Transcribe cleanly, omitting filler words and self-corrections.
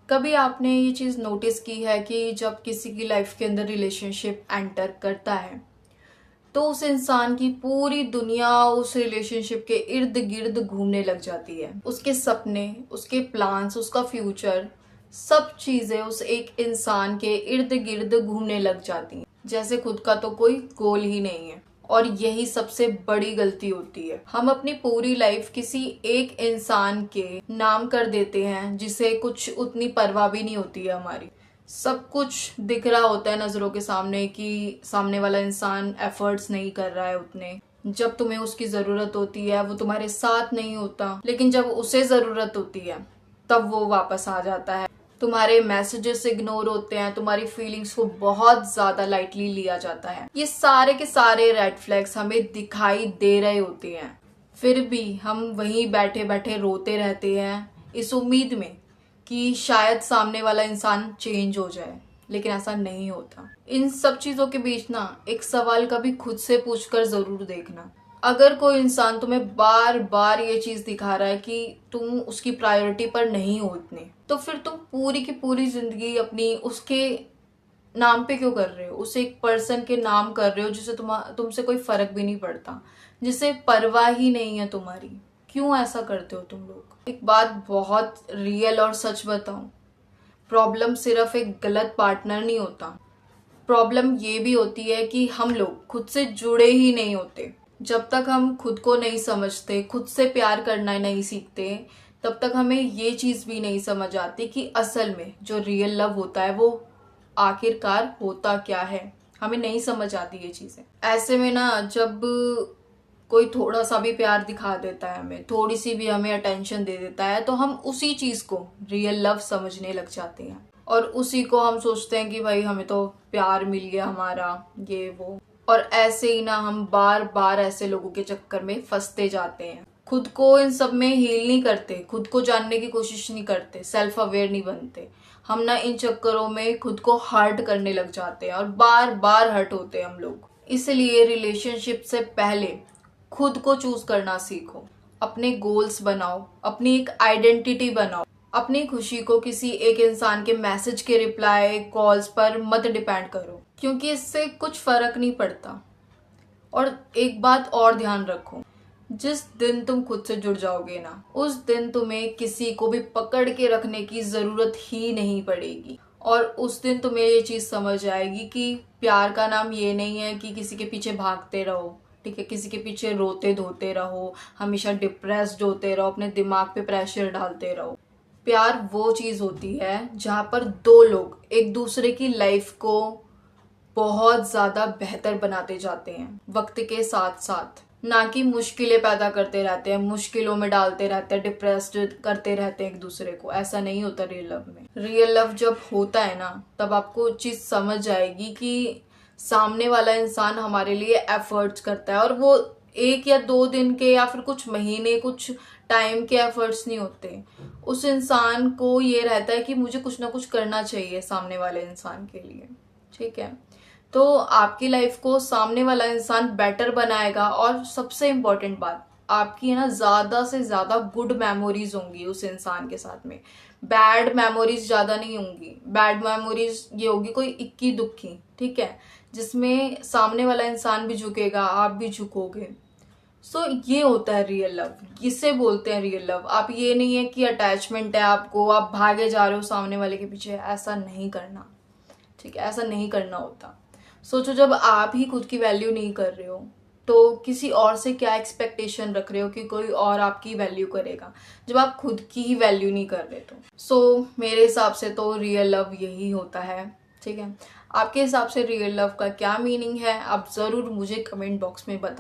कभी आपने ये चीज़ नोटिस की है कि जब किसी की लाइफ के अंदर रिलेशनशिप एंटर करता है तो उस इंसान की पूरी दुनिया उस रिलेशनशिप के इर्द गिर्द घूमने लग जाती है। उसके सपने, उसके प्लान्स, उसका फ्यूचर, सब चीजें उस एक इंसान के इर्द गिर्द घूमने लग जाती हैं, जैसे खुद का तो कोई गोल ही नहीं है। और यही सबसे बड़ी गलती होती है। हम अपनी पूरी लाइफ किसी एक इंसान के नाम कर देते हैं जिसे कुछ उतनी परवाह भी नहीं होती है हमारी। सब कुछ दिख रहा होता है नजरों के सामने कि सामने वाला इंसान एफर्ट्स नहीं कर रहा है उतने। जब तुम्हें उसकी जरूरत होती है वो तुम्हारे साथ नहीं होता, लेकिन जब उसे जरूरत होती है तब वो वापस आ जाता है। तुम्हारे मैसेजेस इग्नोर होते हैं, तुम्हारी फीलिंग्स को बहुत ज्यादा लाइटली लिया जाता है। ये सारे के सारे रेड फ्लैग्स हमें दिखाई दे रहे होते हैं, फिर भी हम वहीं बैठे बैठे रोते रहते हैं इस उम्मीद में कि शायद सामने वाला इंसान चेंज हो जाए, लेकिन ऐसा नहीं होता। इन सब चीजों के बीच ना एक सवाल कभी खुद से पूछकर जरूर देखना। अगर कोई इंसान तुम्हें बार बार ये चीज दिखा रहा है कि तुम उसकी प्रायोरिटी पर नहीं हो इतने, तो फिर तुम पूरी की पूरी जिंदगी अपनी उसके नाम पे क्यों कर रहे हो? उस एक पर्सन के नाम कर रहे हो जिसे तुमसे कोई फर्क भी नहीं पड़ता, जिसे परवाह ही नहीं है तुम्हारी। क्यों ऐसा करते हो तुम लोग? एक बात बहुत रियल और सच बताऊं, प्रॉब्लम सिर्फ एक गलत पार्टनर नहीं होता। प्रॉब्लम ये भी होती है कि हम लोग खुद से जुड़े ही नहीं होते। जब तक हम खुद को नहीं समझते, खुद से प्यार करना नहीं सीखते, तब तक हमें ये चीज भी नहीं समझ आती कि असल में जो रियल लव होता है वो आखिरकार होता क्या है। हमें नहीं समझ आती ये चीजें। ऐसे में ना जब कोई थोड़ा सा भी प्यार दिखा देता है हमें, थोड़ी सी भी हमें अटेंशन दे देता है, तो हम उसी चीज को रियल लव समझने लग जाते हैं और उसी को हम सोचते हैं कि भाई हमें तो प्यार मिल गया हमारा, ये वो। और ऐसे ही ना हम बार बार ऐसे लोगों के चक्कर में फंसते जाते हैं। खुद को इन सब में हील नहीं करते, खुद को जानने की कोशिश नहीं करते, सेल्फ अवेयर नहीं बनते। हम ना इन चक्करों में खुद को हर्ट करने लग जाते हैं और बार बार हर्ट होते हैं हम लोग। इसलिए रिलेशनशिप से पहले खुद को चूज करना सीखो, अपने गोल्स बनाओ, अपनी एक आइडेंटिटी बनाओ। अपनी खुशी को किसी एक इंसान के मैसेज के रिप्लाई कॉल्स पर मत डिपेंड करो, क्योंकि इससे कुछ फर्क नहीं पड़ता। और एक बात और ध्यान रखो, जिस दिन तुम खुद से जुड़ जाओगे ना, उस दिन तुम्हें किसी को भी पकड़ के रखने की जरूरत ही नहीं पड़ेगी। और उस दिन तुम्हें ये चीज समझ आएगी कि प्यार का नाम ये नहीं है कि किसी के पीछे भागते रहो, ठीक है, किसी के पीछे रोते धोते रहो, हमेशा डिप्रेस्ड होते रहो, अपने दिमाग पे प्रेशर डालते रहो। प्यार वो चीज होती है जहां पर दो लोग एक दूसरे की लाइफ को बहुत ज्यादा बेहतर बनाते जाते हैं वक्त के साथ साथ, ना कि मुश्किलें पैदा करते रहते हैं, मुश्किलों में डालते रहते हैं, डिप्रेस्ड करते रहते हैं एक दूसरे को। ऐसा नहीं होता रियल लव में। रियल लव जब होता है ना, तब आपको चीज समझ आएगी कि सामने वाला इंसान हमारे लिए एफर्ट्स करता है, और वो एक या दो दिन के या फिर कुछ महीने, कुछ टाइम के एफर्ट्स नहीं होते। उस इंसान को ये रहता है कि मुझे कुछ ना कुछ करना चाहिए सामने वाले इंसान के लिए, ठीक है। तो आपकी लाइफ को सामने वाला इंसान बेटर बनाएगा। और सबसे इम्पोर्टेंट बात, आपकी है ना ज्यादा से ज्यादा गुड मेमोरीज होंगी उस इंसान के साथ में, बैड मेमोरीज ज्यादा नहीं होंगी। बैड मेमोरीज ये होगी कोई इक्की दुक्की, ठीक है, जिसमें सामने वाला इंसान भी झुकेगा, आप भी झुकोगे। सो ये होता है रियल लव, इसे बोलते हैं रियल लव। आप ये नहीं है कि अटैचमेंट है आपको, आप भागे जा रहे हो सामने वाले के पीछे, ऐसा नहीं करना, ठीक है, ऐसा नहीं करना होता। सोचो, जब आप ही खुद की वैल्यू नहीं कर रहे हो तो किसी और से क्या एक्सपेक्टेशन रख रहे हो कि कोई और आपकी वैल्यू करेगा, जब आप खुद की ही वैल्यू नहीं कर रहे। तो मेरे हिसाब से तो रियल लव यही होता है, ठीक है। आपके हिसाब से रियल लव का क्या मीनिंग है, आप जरूर मुझे कमेंट बॉक्स में बताएं।